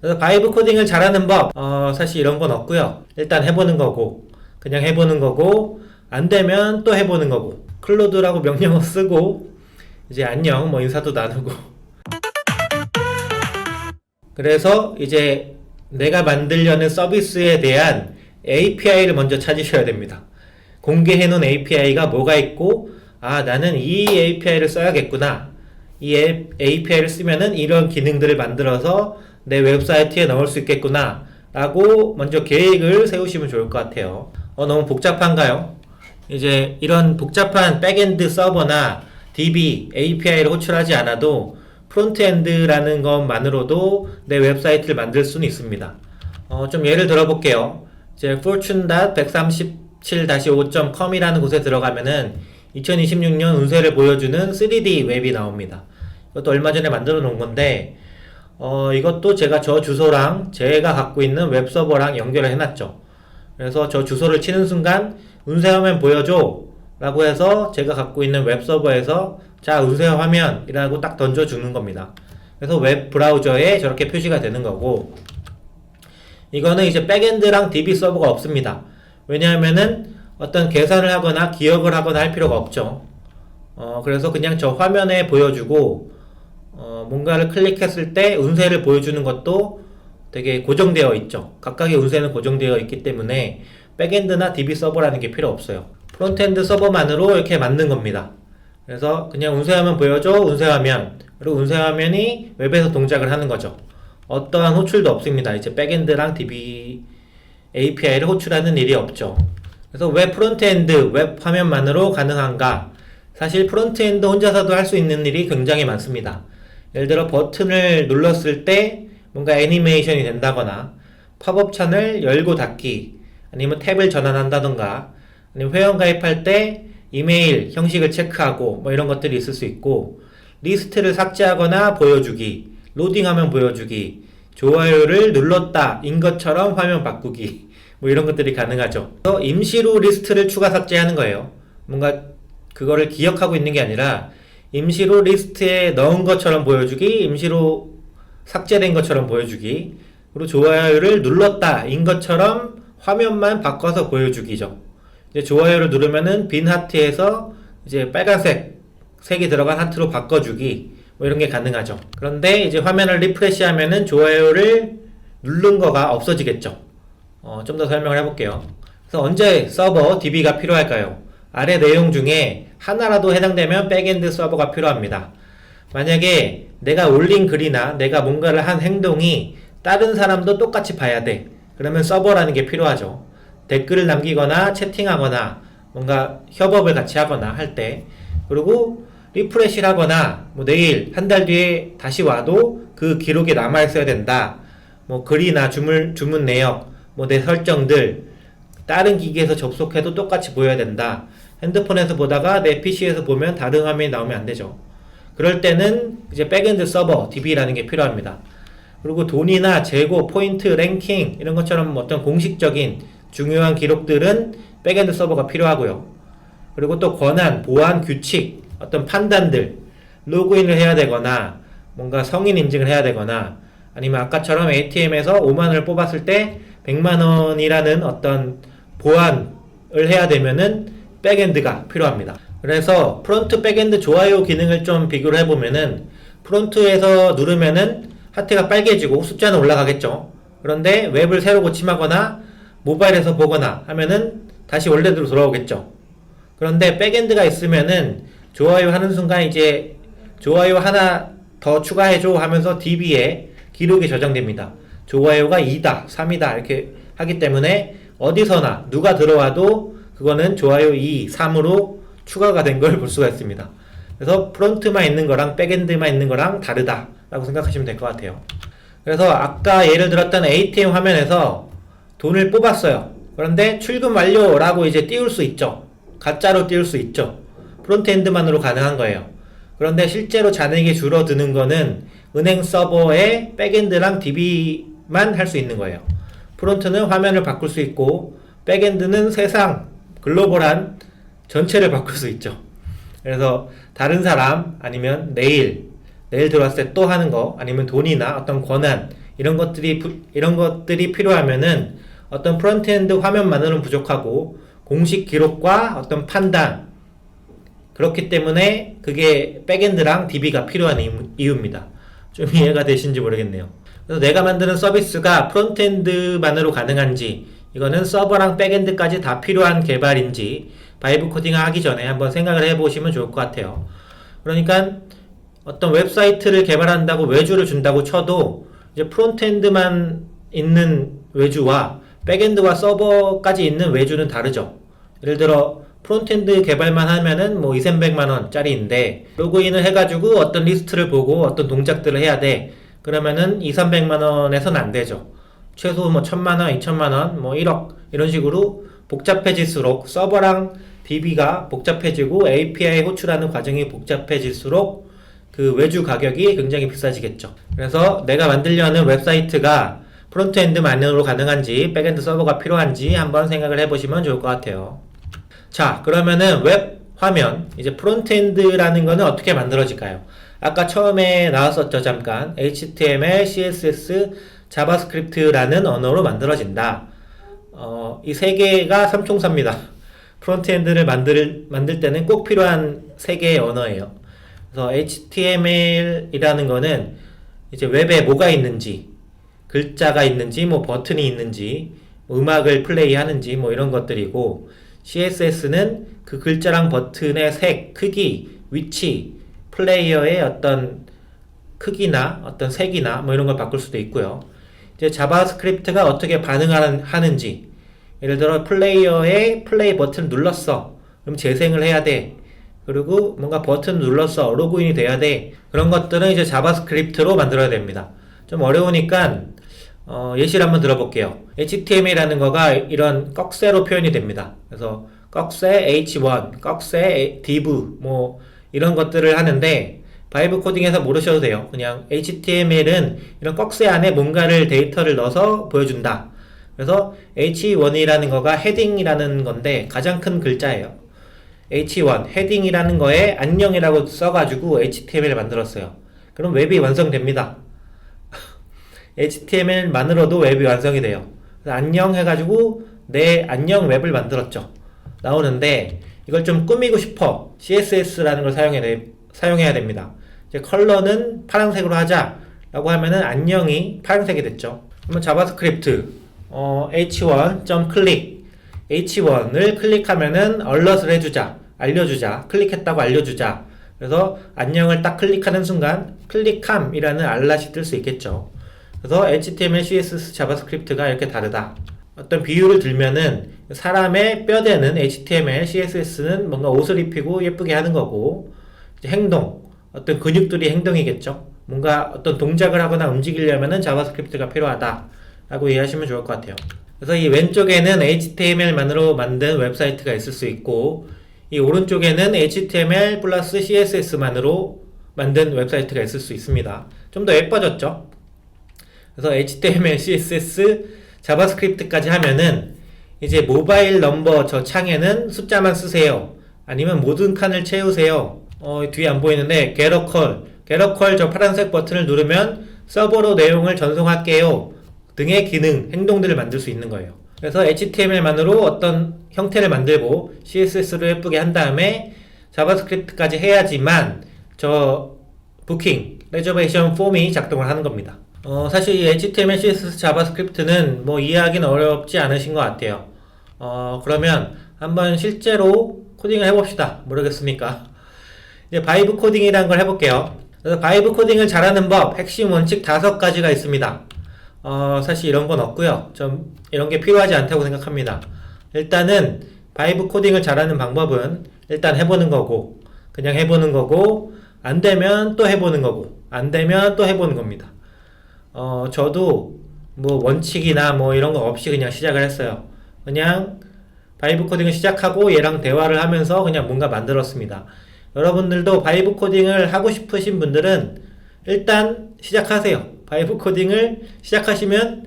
그래서 바이브 코딩을 잘하는 법, 사실 이런 건 없고요. 일단 해보는 거고, 그냥 해보는 거고, 안 되면 또 해보는 거고, 클로드라고 명령어 쓰고, 이제 안녕, 뭐 인사도 나누고. 그래서 이제 내가 만들려는 서비스에 대한 API를 먼저 찾으셔야 됩니다. 공개해놓은 API가 뭐가 있고, 아, 나는 이 API를 써야겠구나. 이 API를 쓰면은 이런 기능들을 만들어서 내 웹사이트에 넣을 수 있겠구나. 라고 먼저 계획을 세우시면 좋을 것 같아요. 너무 복잡한가요? 이제 이런 복잡한 백엔드 서버나 DB, API를 호출하지 않아도 프론트엔드라는 것만으로도 내 웹사이트를 만들 수는 있습니다. 좀 예를 들어볼게요. 이제 fortune.137-5.com이라는 곳에 들어가면은 2026년 운세를 보여주는 3D 웹이 나옵니다. 이것도 얼마 전에 만들어 놓은 건데, 이것도 제가 저 주소랑 제가 갖고 있는 웹서버랑 연결을 해놨죠. 그래서 저 주소를 치는 순간 운세 화면 보여줘 라고 해서 제가 갖고 있는 웹서버에서 자, 운세 화면이라고 딱 던져주는 겁니다. 그래서 웹 브라우저에 저렇게 표시가 되는 거고, 이거는 이제 백엔드랑 DB 서버가 없습니다. 왜냐하면은 어떤 계산을 하거나 기억을 하거나 할 필요가 없죠. 그래서 그냥 저 화면에 보여주고, 뭔가를 클릭했을 때 운세를 보여주는 것도 되게 고정되어 있죠. 각각의 운세는 고정되어 있기 때문에 백엔드나 DB 서버라는 게 필요 없어요. 프론트엔드 서버만으로 이렇게 만든 겁니다. 그래서 그냥 운세화면 보여줘, 운세화면. 그리고 운세화면이 웹에서 동작을 하는 거죠. 어떠한 호출도 없습니다. 이제 백엔드랑 DB API를 호출하는 일이 없죠. 그래서 왜 프론트엔드, 웹 화면만으로 가능한가? 사실 프론트엔드 혼자서도 할 수 있는 일이 굉장히 많습니다. 예를 들어 버튼을 눌렀을 때 뭔가 애니메이션이 된다거나, 팝업 창을 열고 닫기, 아니면 탭을 전환한다던가, 아니면 회원 가입할 때 이메일 형식을 체크하고 뭐 이런 것들이 있을 수 있고, 리스트를 삭제하거나 보여주기, 로딩하면 보여주기, 좋아요를 눌렀다 인 것처럼 화면 바꾸기, 뭐 이런 것들이 가능하죠. 그래서 임시로 리스트를 추가 삭제하는 거예요. 뭔가 그거를 기억하고 있는 게 아니라 임시로 리스트에 넣은 것처럼 보여주기, 임시로 삭제된 것처럼 보여주기, 그리고 좋아요를 눌렀다 인 것처럼 화면만 바꿔서 보여주기죠. 이제 좋아요를 누르면은 빈 하트에서 이제 빨간색 색이 들어간 하트로 바꿔주기, 뭐 이런 게 가능하죠. 그런데 이제 화면을 리프레시 하면은 좋아요를 누른 거가 없어지겠죠. 좀 더 설명을 해볼게요. 그래서 언제 서버 DB가 필요할까요? 아래 내용 중에 하나라도 해당되면 백엔드 서버가 필요합니다. 만약에 내가 올린 글이나 내가 뭔가를 한 행동이 다른 사람도 똑같이 봐야 돼. 그러면 서버라는 게 필요하죠. 댓글을 남기거나 채팅하거나 뭔가 협업을 같이 하거나 할 때, 그리고 리프레시를 하거나 뭐 내일 한 달 뒤에 다시 와도 그 기록이 남아 있어야 된다. 뭐 글이나 주문 내역, 뭐 내 설정들 다른 기기에서 접속해도 똑같이 보여야 된다. 핸드폰에서 보다가 내 PC에서 보면 다른 화면이 나오면 안 되죠. 그럴 때는 이제 백엔드 서버 DB라는 게 필요합니다. 그리고 돈이나 재고, 포인트, 랭킹 이런 것처럼 어떤 공식적인 중요한 기록들은 백엔드 서버가 필요하고요. 그리고 또 권한, 보안, 규칙, 어떤 판단들, 로그인을 해야 되거나 뭔가 성인 인증을 해야 되거나, 아니면 아까처럼 ATM에서 5만원을 뽑았을 때 100만원이라는 어떤 보안을 해야 되면은 백엔드가 필요합니다. 그래서 프론트 백엔드 좋아요 기능을 좀 비교를 해보면은, 프론트에서 누르면은 하트가 빨개지고 숫자는 올라가겠죠. 그런데 웹을 새로 고침하거나 모바일에서 보거나 하면은 다시 원래대로 돌아오겠죠. 그런데 백엔드가 있으면은 좋아요 하는 순간 이제 좋아요 하나 더 추가해줘 하면서 DB에 기록이 저장됩니다. 좋아요가 2다, 3이다 이렇게 하기 때문에 어디서나 누가 들어와도 그거는 좋아요 2, 3으로 추가가 된 걸 볼 수가 있습니다. 그래서 프론트만 있는 거랑 백엔드만 있는 거랑 다르다 라고 생각하시면 될 것 같아요. 그래서 아까 예를 들었던 ATM 화면에서 돈을 뽑았어요. 그런데 출금 완료라고 이제 띄울 수 있죠. 가짜로 띄울 수 있죠. 프론트엔드만으로 가능한 거예요. 그런데 실제로 잔액이 줄어드는 거는 은행 서버의 백엔드랑 DB만 할 수 있는 거예요. 프론트는 화면을 바꿀 수 있고, 백엔드는 세상 글로벌한 전체를 바꿀 수 있죠. 그래서 다른 사람, 아니면 내일 들어왔을 때 또 하는 거, 아니면 돈이나 어떤 권한 이런 것들이 필요하면은 어떤 프론트엔드 화면만으로는 부족하고 공식 기록과 어떤 판단, 그렇기 때문에 그게 백엔드랑 DB가 필요한 이유입니다. 좀 이해가 되신지 모르겠네요. 그래서 내가 만드는 서비스가 프론트엔드만으로 가능한지, 이거는 서버랑 백엔드까지 다 필요한 개발인지 바이브 코딩을 하기 전에 한번 생각을 해보시면 좋을 것 같아요. 그러니까 어떤 웹사이트를 개발한다고 외주를 준다고 쳐도 이제 프론트엔드만 있는 외주와 백엔드와 서버까지 있는 외주는 다르죠. 예를 들어 프론트엔드 개발만 하면은 뭐 2,300만원짜리인데 로그인을 해가지고 어떤 리스트를 보고 어떤 동작들을 해야 돼. 그러면은 2,300만원에서는 안 되죠. 최소 뭐 1,000만원, 2,000만원, 뭐 1억 이런 식으로 복잡해질수록 서버랑 DB가 복잡해지고 API 호출하는 과정이 복잡해질수록 그 외주 가격이 굉장히 비싸지겠죠. 그래서 내가 만들려는 웹사이트가 프론트엔드만으로 가능한지 백엔드 서버가 필요한지 한번 생각을 해보시면 좋을 것 같아요. 자, 그러면은 웹 화면, 이제 프론트엔드라는 거는 어떻게 만들어질까요? 아까 처음에 나왔었죠, 잠깐. HTML, CSS, 자바스크립트라는 언어로 만들어진다. 이 세 개가 삼총사입니다. 프론트엔드를 만들 때는 꼭 필요한 세 개의 언어예요. 그래서 HTML이라는 거는 이제 웹에 뭐가 있는지, 글자가 있는지, 뭐 버튼이 있는지, 음악을 플레이하는지, 뭐 이런 것들이고, CSS는 그 글자랑 버튼의 색, 크기, 위치, 플레이어의 어떤 크기나 어떤 색이나 뭐 이런 걸 바꿀 수도 있고요. 이제 자바스크립트가 어떻게 반응하는지, 예를 들어 플레이어의 플레이 버튼을 눌렀어. 그럼 재생을 해야 돼. 그리고 뭔가 버튼 눌렀어. 로그인이 돼야 돼. 그런 것들은 이제 자바스크립트로 만들어야 됩니다. 좀 어려우니까 예시를 한번 들어볼게요. HTML이라는 거가 이런 꺽쇠로 표현이 됩니다. 그래서 꺽쇠 H1, 꺽쇠 div 뭐 이런 것들을 하는데 바이브 코딩에서 모르셔도 돼요. 그냥 HTML은 이런 꺽쇠 안에 뭔가를 데이터를 넣어서 보여준다. 그래서 H1이라는 거가 헤딩이라는 건데 가장 큰 글자예요. H1, 헤딩이라는 거에 안녕이라고 써가지고 HTML을 만들었어요. 그럼 웹이 완성됩니다. HTML만으로도 웹이 완성이 돼요. 그래서 안녕 해가지고 내 안녕 웹을 만들었죠. 나오는데 이걸 좀 꾸미고 싶어. CSS라는 걸 사용해야 됩니다. 이제 컬러는 파란색으로 하자 라고 하면은 안녕이 파란색이 됐죠. 그러면 자바스크립트 h1.click h1을 클릭하면은 alert를 해주자, 알려주자, 클릭했다고 알려주자. 그래서 안녕을 딱 클릭하는 순간 클릭함이라는 알람이 뜰 수 있겠죠. 그래서 HTML, CSS, 자바스크립트가 이렇게 다르다. 어떤 비유를 들면은 사람의 뼈대는 HTML, CSS는 뭔가 옷을 입히고 예쁘게 하는 거고, 행동, 어떤 근육들이 행동이겠죠. 뭔가 어떤 동작을 하거나 움직이려면은 자바스크립트가 필요하다 라고 이해하시면 좋을 것 같아요. 그래서 이 왼쪽에는 HTML만으로 만든 웹사이트가 있을 수 있고, 이 오른쪽에는 HTML 플러스 CSS만으로 만든 웹사이트가 있을 수 있습니다. 좀 더 예뻐졌죠. 그래서 HTML, CSS, 자바스크립트까지 하면은 이제 모바일 넘버 저 창에는 숫자만 쓰세요. 아니면 모든 칸을 채우세요. 뒤에 안 보이는데 get a call 저 파란색 버튼을 누르면 서버로 내용을 전송할게요. 등의 기능, 행동들을 만들 수 있는 거예요. 그래서 HTML만으로 어떤 형태를 만들고 CSS로 예쁘게 한 다음에 자바스크립트까지 해야지만 저 부킹, 레저베이션 폼이 작동을 하는 겁니다. 사실 이 HTML, CSS, 자바스크립트는 뭐 이해하기는 어렵지 않으신 것 같아요. 그러면 한번 실제로 코딩을 해봅시다. 모르겠습니까? 이제 바이브 코딩이라는 걸 해볼게요. 그래서 바이브 코딩을 잘하는 법, 핵심 원칙 5가지가 있습니다. 사실 이런 건 없고요. 좀 이런 게 필요하지 않다고 생각합니다. 일단은 바이브 코딩을 잘하는 방법은 일단 해보는 거고, 그냥 해보는 거고, 안 되면 또 해보는 거고, 안 되면 또 해보는 겁니다. 저도 뭐 원칙이나 뭐 이런 거 없이 그냥 시작을 했어요. 그냥 바이브 코딩을 시작하고 얘랑 대화를 하면서 그냥 뭔가 만들었습니다. 여러분들도 바이브 코딩을 하고 싶으신 분들은 일단 시작하세요. 바이브 코딩을 시작하시면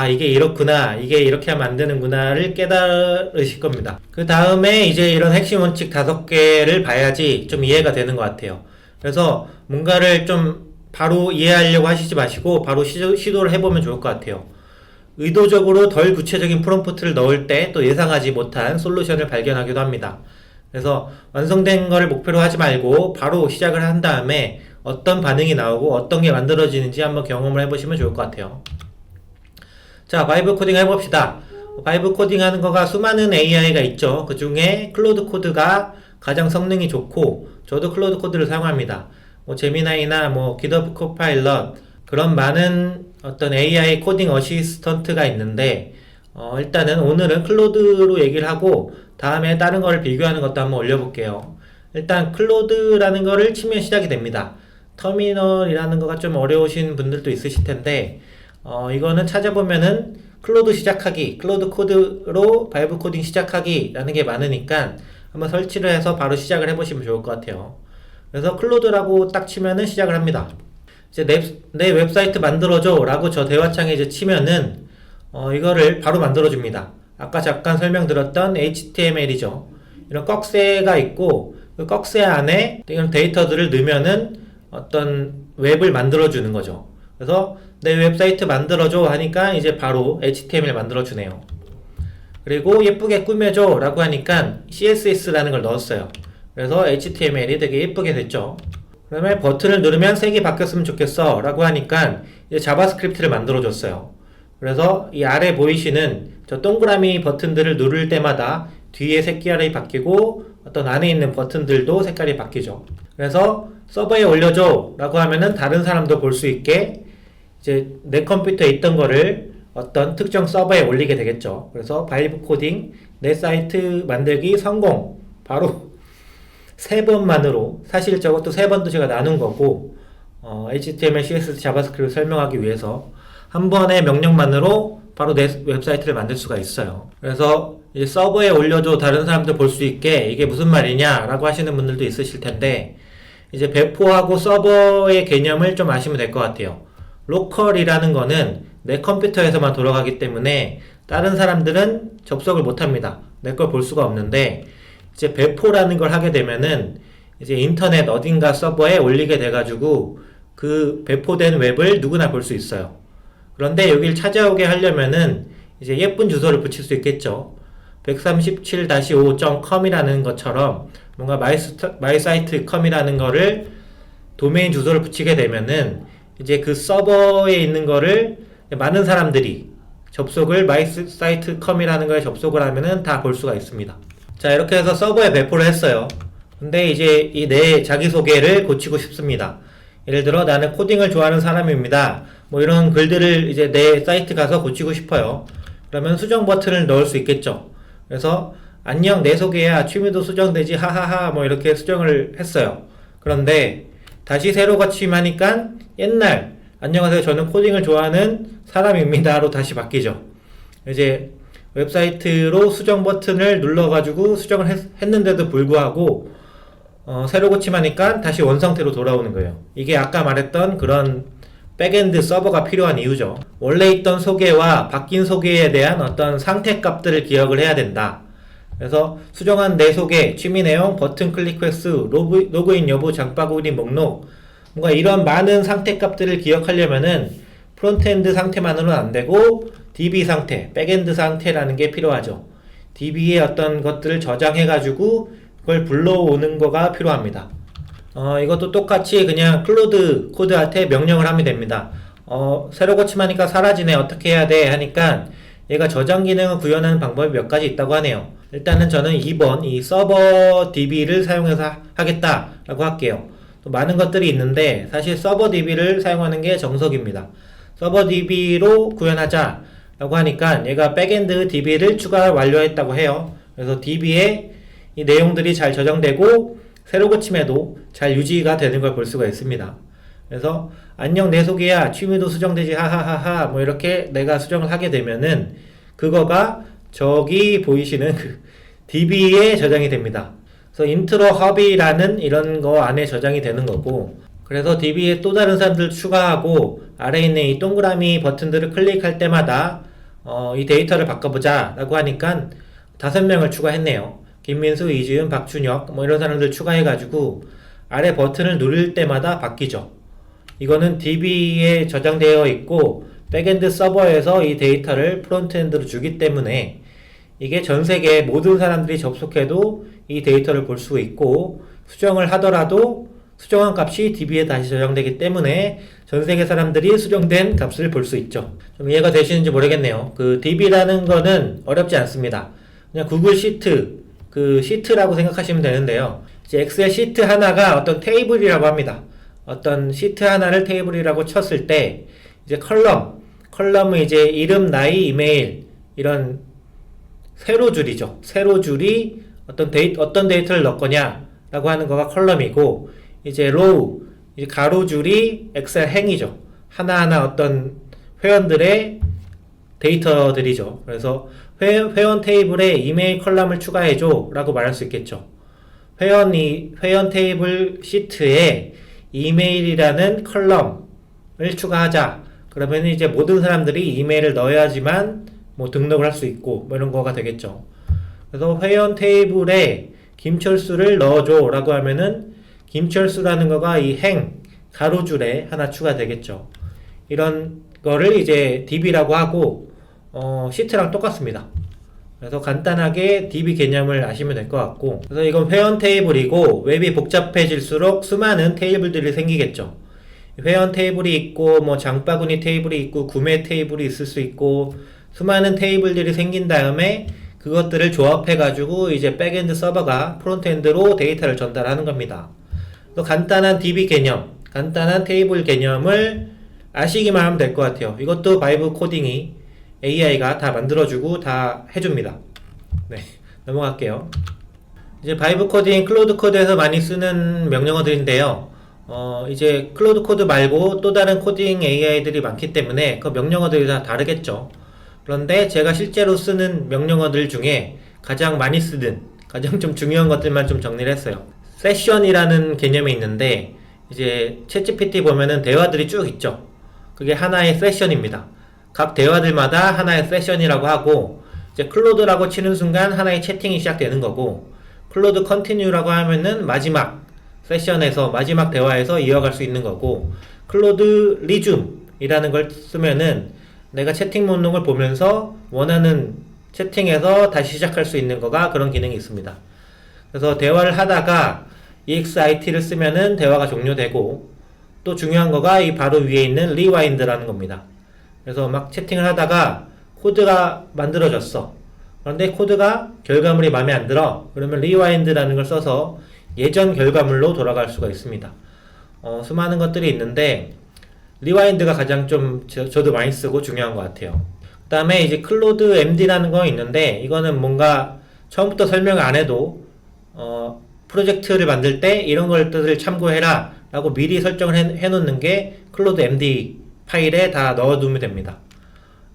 이게 이렇구나, 이게 이렇게 하면 안 되는구나를 깨달으실 겁니다. 그 다음에 이제 이런 핵심 원칙 5개를 봐야지 좀 이해가 되는 것 같아요. 그래서 뭔가를 좀 바로 이해하려고 하시지 마시고 바로 시도를 해보면 좋을 것 같아요. 의도적으로 덜 구체적인 프롬프트를 넣을 때 또 예상하지 못한 솔루션을 발견하기도 합니다. 그래서 완성된 거를 목표로 하지 말고 바로 시작을 한 다음에 어떤 반응이 나오고 어떤 게 만들어지는지 한번 경험을 해보시면 좋을 것 같아요. 자, 바이브 코딩 해봅시다. 바이브 코딩 하는 거가 수많은 AI가 있죠. 그 중에 클로드 코드가 가장 성능이 좋고, 저도 클로드 코드를 사용합니다. 제미나이나 GitHub 코파일럿, 그런 많은 어떤 AI 코딩 어시스턴트가 있는데, 일단은 오늘은 클로드로 얘기를 하고, 다음에 다른 거를 비교하는 것도 한번 올려볼게요. 일단 클로드라는 거를 치면 시작이 됩니다. 터미널이라는 거가 좀 어려우신 분들도 있으실 텐데, 이거는 찾아보면은 클로드 시작하기, 클로드 코드로 바이브 코딩 시작하기 라는 게 많으니까 한번 설치를 해서 바로 시작을 해보시면 좋을 것 같아요. 그래서 클로드라고 딱 치면은 시작을 합니다. 이제 내 웹사이트 만들어줘 라고 저 대화창에 이제 치면은 이거를 바로 만들어줍니다. 아까 잠깐 설명드렸던 HTML이죠. 이런 꺽쇠가 있고 그 꺽쇠 안에 이런 데이터들을 넣으면은 어떤 웹을 만들어주는 거죠. 그래서 내 웹사이트 만들어줘 하니까 이제 바로 HTML 만들어주네요. 그리고 예쁘게 꾸며줘 라고 하니까 CSS라는 걸 넣었어요. 그래서 HTML이 되게 예쁘게 됐죠. 그 다음에 버튼을 누르면 색이 바뀌었으면 좋겠어 라고 하니까 이제 자바스크립트를 만들어줬어요. 그래서 이 아래 보이시는 저 동그라미 버튼들을 누를 때마다 뒤에 색깔이 바뀌고 어떤 안에 있는 버튼들도 색깔이 바뀌죠. 그래서 서버에 올려줘 라고 하면은 다른 사람도 볼 수 있게 이제 내 컴퓨터에 있던 거를 어떤 특정 서버에 올리게 되겠죠. 그래서 바이브 코딩 내 사이트 만들기 성공. 바로 3번만으로, 사실 저것도 3번도 제가 나눈 거고, HTML, CSS, 자바스크립트 설명하기 위해서 한 번의 명령만으로 바로 내 웹사이트를 만들 수가 있어요. 그래서 이제 서버에 올려줘 다른 사람들 볼 수 있게 이게 무슨 말이냐 라고 하시는 분들도 있으실 텐데, 이제 배포하고 서버의 개념을 좀 아시면 될 것 같아요. 로컬이라는 거는 내 컴퓨터에서만 돌아가기 때문에 다른 사람들은 접속을 못합니다. 내 걸 볼 수가 없는데, 이제 배포라는 걸 하게 되면은 이제 인터넷 어딘가 서버에 올리게 돼가지고 그 배포된 웹을 누구나 볼 수 있어요. 그런데 여기를 찾아오게 하려면은 이제 예쁜 주소를 붙일 수 있겠죠. 137-5.com이라는 것처럼 뭔가 mySite.com이라는 거를 도메인 주소를 붙이게 되면은 이제 그 서버에 있는 거를 많은 사람들이 접속을 mySite.com이라는 거에 접속을 하면은 다 볼 수가 있습니다. 자, 이렇게 해서 서버에 배포를 했어요. 근데 이제 이 내 자기소개를 고치고 싶습니다. 예를 들어 나는 코딩을 좋아하는 사람입니다. 이런 글들을 이제 내 사이트 가서 고치고 싶어요. 그러면 수정 버튼을 넣을 수 있겠죠. 그래서 안녕 내 소개야 취미도 수정되지 하하하 이렇게 수정을 했어요. 그런데 다시 새로 고침하니까 옛날 안녕하세요 저는 코딩을 좋아하는 사람입니다로 다시 바뀌죠. 이제 웹사이트로 수정 버튼을 눌러가지고 수정을 했는데도 불구하고 새로 고침하니까 다시 원상태로 돌아오는 거예요. 이게 아까 말했던 그런 백엔드 서버가 필요한 이유죠. 원래 있던 소개와 바뀐 소개에 대한 어떤 상태 값들을 기억을 해야 된다. 그래서 수정한 내 소개, 취미 내용, 버튼 클릭 횟수, 로그인 여부, 장바구니 목록, 뭔가 이런 많은 상태 값들을 기억하려면은 프론트엔드 상태만으로는 안 되고 DB 상태, 백엔드 상태라는 게 필요하죠. DB의 어떤 것들을 저장해가지고 그걸 불러오는 거가 필요합니다. 이것도 똑같이 그냥 클로드 코드한테 명령을 하면 됩니다. 새로 고침하니까 사라지네. 어떻게 해야 돼? 하니까 얘가 저장 기능을 구현하는 방법이 몇 가지 있다고 하네요. 일단은 저는 2번 이 서버 DB를 사용해서 하겠다라고 할게요. 또 많은 것들이 있는데 사실 서버 DB를 사용하는 게 정석입니다. 서버 DB로 구현하자 라고 하니까 얘가 백엔드 DB를 추가 완료했다고 해요. 그래서 DB에 이 내용들이 잘 저장되고 새로 고침해도 잘 유지가 되는 걸 볼 수가 있습니다. 그래서 안녕 내 소개야 취미도 수정되지 하하하하 이렇게 내가 수정을 하게 되면은 그거가 저기 보이시는 그 DB에 저장이 됩니다. 그래서 인트로 허비라는 이런 거 안에 저장이 되는 거고, 그래서 DB에 또 다른 사람들 추가하고 아래에 있는 이 동그라미 버튼들을 클릭할 때마다 이 데이터를 바꿔보자 라고 하니까 5명을 추가했네요. 김민수, 이지은, 박준혁 이런 사람들 추가해가지고 아래 버튼을 누를 때마다 바뀌죠. 이거는 DB에 저장되어 있고 백엔드 서버에서 이 데이터를 프론트엔드로 주기 때문에 이게 전 세계 모든 사람들이 접속해도 이 데이터를 볼 수 있고 수정을 하더라도 수정한 값이 DB에 다시 저장되기 때문에 전 세계 사람들이 수정된 값을 볼 수 있죠. 좀 이해가 되시는지 모르겠네요. 그 DB라는 거는 어렵지 않습니다. 그냥 구글 시트, 그 시트라고 생각하시면 되는데요. 이제 엑셀 시트 하나가 어떤 테이블이라고 합니다. 어떤 시트 하나를 테이블이라고 쳤을 때 이제 컬럼은 이제 이름, 나이, 이메일 이런 세로줄이죠. 세로줄이 어떤 데이터를 넣거냐라고 하는 거가 컬럼이고, 이제 로우, 이제 가로줄이 엑셀 행이죠. 하나하나 어떤 회원들의 데이터들이죠. 그래서 회원 테이블에 이메일 컬럼을 추가해줘 라고 말할 수 있겠죠. 회원 테이블 시트에 이메일이라는 컬럼을 추가하자. 그러면 이제 모든 사람들이 이메일을 넣어야지만 뭐 등록을 할 수 있고 뭐 이런 거가 되겠죠. 그래서 회원 테이블에 김철수를 넣어줘 라고 하면은 김철수라는 거가 이 가로줄에 하나 추가되겠죠. 이런 거를 이제 DB라고 하고 시트랑 똑같습니다. 그래서 간단하게 DB 개념을 아시면 될 것 같고, 그래서 이건 회원 테이블이고 웹이 복잡해질수록 수많은 테이블들이 생기겠죠. 회원 테이블이 있고 뭐 장바구니 테이블이 있고 구매 테이블이 있을 수 있고 수많은 테이블들이 생긴 다음에 그것들을 조합해 가지고 이제 백엔드 서버가 프론트엔드로 데이터를 전달하는 겁니다. 또 간단한 DB 개념, 간단한 테이블 개념을 아시기만 하면 될 것 같아요. 이것도 바이브 코딩이 AI가 다 만들어주고 다 해줍니다. 네, 넘어갈게요. 이제 바이브 코딩, 클로드 코드에서 많이 쓰는 명령어들인데요. 이제 클로드 코드 말고 또 다른 코딩 AI들이 많기 때문에 그 명령어들이 다 다르겠죠. 그런데 제가 실제로 쓰는 명령어들 중에 가장 많이 쓰는, 가장 좀 중요한 것들만 좀 정리를 했어요. 세션이라는 개념이 있는데, 이제 챗GPT 보면은 대화들이 쭉 있죠. 그게 하나의 세션입니다. 각 대화들마다 하나의 세션이라고 하고, 이제 클로드라고 치는 순간 하나의 채팅이 시작되는 거고, 클로드 컨티뉴라고 하면은 마지막 세션에서, 마지막 대화에서 이어갈 수 있는 거고, 클로드 리줌이라는 걸 쓰면은 내가 채팅 목록을 보면서 원하는 채팅에서 다시 시작할 수 있는 거가 그런 기능이 있습니다. 그래서 대화를 하다가 EXIT를 쓰면은 대화가 종료되고, 또 중요한 거가 이 바로 위에 있는 리와인드라는 겁니다. 그래서 막 채팅을 하다가 코드가 만들어졌어. 그런데 코드가 결과물이 마음에 안 들어. 그러면 리와인드라는 걸 써서 예전 결과물로 돌아갈 수가 있습니다. 수많은 것들이 있는데 리와인드가 가장 좀 저도 많이 쓰고 중요한 것 같아요. 그 다음에 이제 클로드 MD라는 거 있는데, 이거는 뭔가 처음부터 설명을 안 해도 프로젝트를 만들 때 이런 것들을 참고해라 라고 미리 설정을 해놓는 게 클로드 MD 파일에 다 넣어두면 됩니다.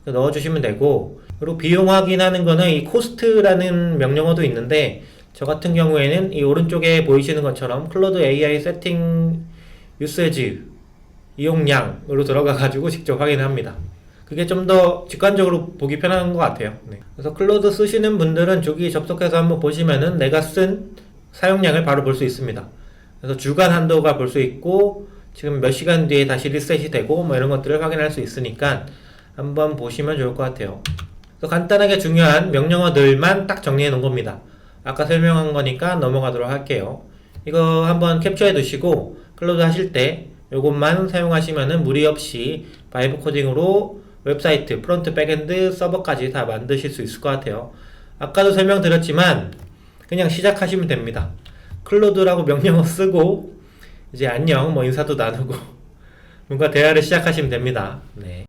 넣어주시면 되고, 그리고 비용 확인하는 거는 이 코스트라는 명령어도 있는데, 저 같은 경우에는 이 오른쪽에 보이시는 것처럼 클로드 AI 세팅 유세지 이용량으로 들어가 가지고 직접 확인을 합니다. 그게 좀 더 직관적으로 보기 편한 것 같아요. 네. 그래서 클로드 쓰시는 분들은 저기 접속해서 한번 보시면은 내가 쓴 사용량을 바로 볼 수 있습니다. 그래서 주간 한도가 볼 수 있고, 지금 몇 시간 뒤에 다시 리셋이 되고 뭐 이런 것들을 확인할 수 있으니까 한번 보시면 좋을 것 같아요. 그래서 간단하게 중요한 명령어들만 딱 정리해 놓은 겁니다. 아까 설명한 거니까 넘어가도록 할게요. 이거 한번 캡처해 두시고 클로드 하실 때 요것만 사용하시면은 무리 없이 바이브 코딩으로 웹사이트, 프론트, 백엔드, 서버까지 다 만드실 수 있을 것 같아요. 아까도 설명드렸지만 그냥 시작하시면 됩니다. 클로드라고 명령어 쓰고 이제 안녕 뭐 인사도 나누고 뭔가 대화를 시작하시면 됩니다. 네.